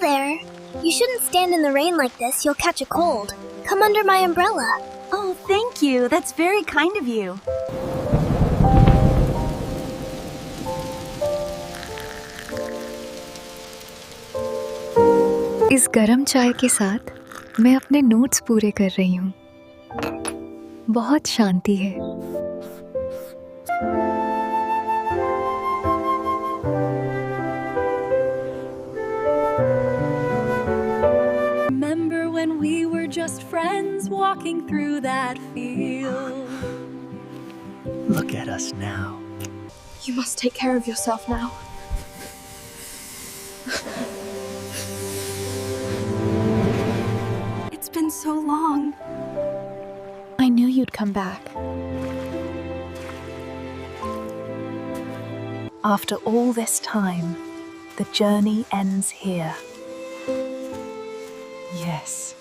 there. You shouldn't stand in the rain like this, you'll catch a cold. Come under my umbrella. Oh, thank you. That's very kind of you. इस गरम चाय के साथ मैं अपने notes पूरे कर रही हूँ। बहुत शांति है। Remember when we were just friends walking through that field? Look at us now. You must take care of yourself now. It's been so long. I knew you'd come back. After all this time, the journey ends here. Yes.